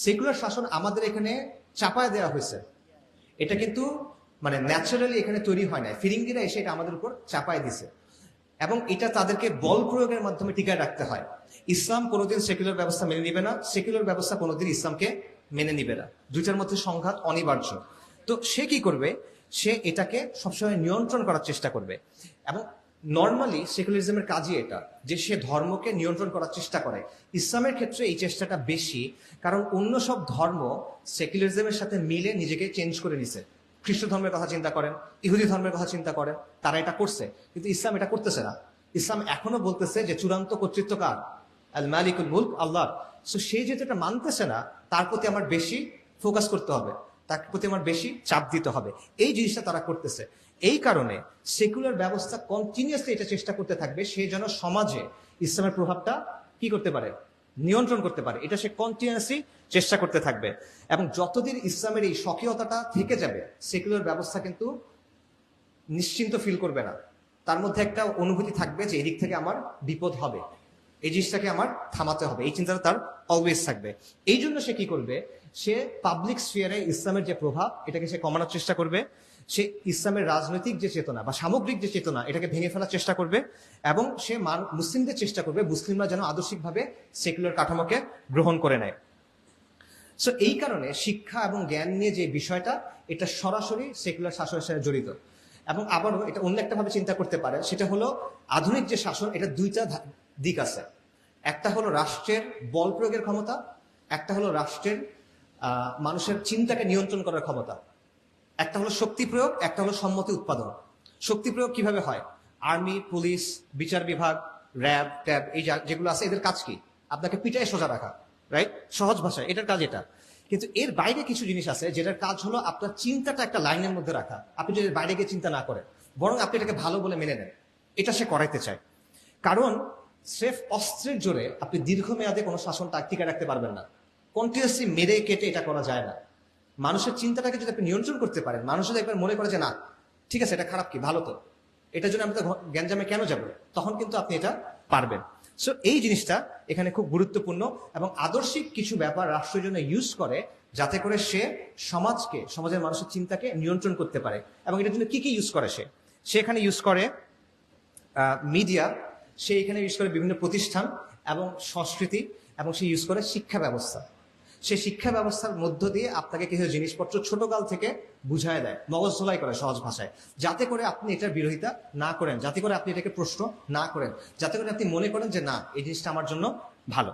Secular শাসন আমাদের এখানে চাপায় দেওয়া হয়েছে, এটা কিন্তু মানে ন্যাচারালি এখানে তৈরি হয় না, ফিরিঙ্গিরা এসে এটা আমাদের উপর চাপায় দিছে এবং এটা তাদেরকে বল প্রয়োগের মাধ্যমে টিকায় রাখতে হয়। ইসলাম কোনোদিন সেকুলার ব্যবস্থা মেনে নিবে না, সেকুলার ব্যবস্থা কোনোদিন ইসলামকে মেনে নিবে না, দুইটার মধ্যে সংঘাত অনিবার্য। তো সে কি করবে, সে এটাকে সবসময় নিয়ন্ত্রণ করার চেষ্টা করবে এবং নর্মালি সেকুলারিজমের কাজই এটা, যে সে ধর্মকে নিয়ন্ত্রণ করার চেষ্টা করে। ইসলামের ক্ষেত্রে এই চেষ্টাটা বেশি, কারণ অন্য সব ধর্ম সেকুলারিজমের সাথে মিলে নিজেকে চেঞ্জ করে নিছে। খ্রিস্ট ধর্মের কথা চিন্তা করেন, ইহুদি ধর্মের কথা চিন্তা করেন, তারা এটা করছে, কিন্তু ইসলাম এটা করতেছে না। ইসলাম এখনো বলতেছে যে চূড়ান্ত কর্তৃত্ব কার? আল মালিকুল মুলক, আল্লাহ। সো সে যেটা এটা মানতেছে না, তার প্রতি আমার বেশি ফোকাস করতে হবে, তার প্রতি আমার বেশি চাপ দিতে হবে, এই জিনিসটা তারা করতেছে। এই কারণে সেকুলার ব্যবস্থা কন্টিনিউয়াসলি এটা চেষ্টা করতে থাকবে সে যেন সমাজে ইসলামের প্রভাবটা কি করতে পারে, নিয়ন্ত্রণ করতে পারে। এটা সে কন্টিনিউয়াসলি চেষ্টা করতে থাকবে এবং যতদিন ইসলামের এই স্বকীয়তাটা থেকে যাবে, সেকুলার ব্যবস্থা কিন্তু নিশ্চিন্ত ফিল করবে না। তার মধ্যে একটা অনুভূতি থাকবে যে এদিক থেকে আমার বিপদ হবে, এই জিনিসটাকে আমার থামাতে হবে, এই চিন্তাটা তার অলওয়েজ থাকবে। এই জন্য সে কি করবে, সে পাবলিক স্ফিয়ারে ইসলামের যে প্রভাব এটাকে সে কমানোর চেষ্টা করবে। সে ইসলামের রাজনৈতিক যে চেতনা বা সামগ্রিক যে চেতনা এটাকে ভেঙে ফেলার চেষ্টা করবে এবং সে মুসলিমদের চেষ্টা করবে মুসলিমরা যেন আদর্শিকভাবে সেকুলার কাঠামোকে গ্রহণ করে নেয়। সো এই কারণে শিক্ষা এবং জ্ঞান নিয়ে যে বিষয়টা, এটা সরাসরি সেকুলার শাসনের সাথে জড়িত। এবং আবারও এটা অন্য একটা ভাবে চিন্তা করতে পারে, সেটা হলো আধুনিক যে শাসন, এটা দুইটা দিক আছে। একটা হলো রাষ্ট্রের বল প্রয়োগের ক্ষমতা, একটা হলো রাষ্ট্রের মানুষের চিন্তাকে নিয়ন্ত্রণ করার ক্ষমতা। একটা হলো শক্তি প্রয়োগ, একটা হলো সম্মতি উৎপাদন। শক্তি প্রয়োগ কিভাবে হয়? আর্মি, পুলিশ, বিচার বিভাগ, র্যাব, ট্যাব, এই যেগুলো আছে, এদের কাজ কি? আপনাকে পিটায় সোজা রাখা, রাইট? সহজ ভাষায় এটার কাজ এটা। কিন্তু এর বাইরে কিছু জিনিস আছে যেটার কাজ হলো আপনার চিন্তাটা একটা লাইনের মধ্যে রাখা। আপনি যদি বাইরে গিয়ে চিন্তা না করেন, বরং আপনি এটাকে ভালো বলে মেনে নেন, এটা সে করাইতে চায়। কারণ স্রেফ অস্ত্রের জোরে আপনি দীর্ঘমেয়াদে কোনো শাসন টিকে রাখতে পারবেন না। কন্টিনিউয়াসলি মেরে কেটে এটা করা যায় না। মানুষের চিন্তাটাকে যদি আপনি নিয়ন্ত্রণ করতে পারেন, মানুষ যদি একবার মনে করে যে না ঠিক আছে এটা খারাপ কি ভালো, তো এটার জন্য আমরা তো গ্যাঞ্জামে কেন যাব, তখন কিন্তু আপনি এটা পারবেন। সো এই জিনিসটা এখানে খুব গুরুত্বপূর্ণ এবং আদর্শিক কিছু ব্যাপার রাষ্ট্রের জন্য ইউজ করে, যাতে করে সে সমাজকে, সমাজের মানুষের চিন্তাকে নিয়ন্ত্রণ করতে পারে। এবং এটার জন্য কি কি ইউজ করে, সে এখানে ইউজ করে মিডিয়া, সে এখানে ইউজ করে বিভিন্ন প্রতিষ্ঠান এবং সংস্কৃতি, এবং সে ইউজ করে শিক্ষা ব্যবস্থা। সে শিক্ষা ব্যবস্থার মধ্য দিয়ে আপনাকে কিছু জিনিসপত্র ছোটকাল থেকে বুঝায় দেয়, মগজ ধোলাই করে সহজ ভাষায়, যাতে করে আপনি এটার বিরোধিতা না করেন, যাতে করে আপনি এটাকে প্রশ্ন না করেন, যাতে করে আপনি মনে করেন যে না এই জিনিসটা আমার জন্য ভালো।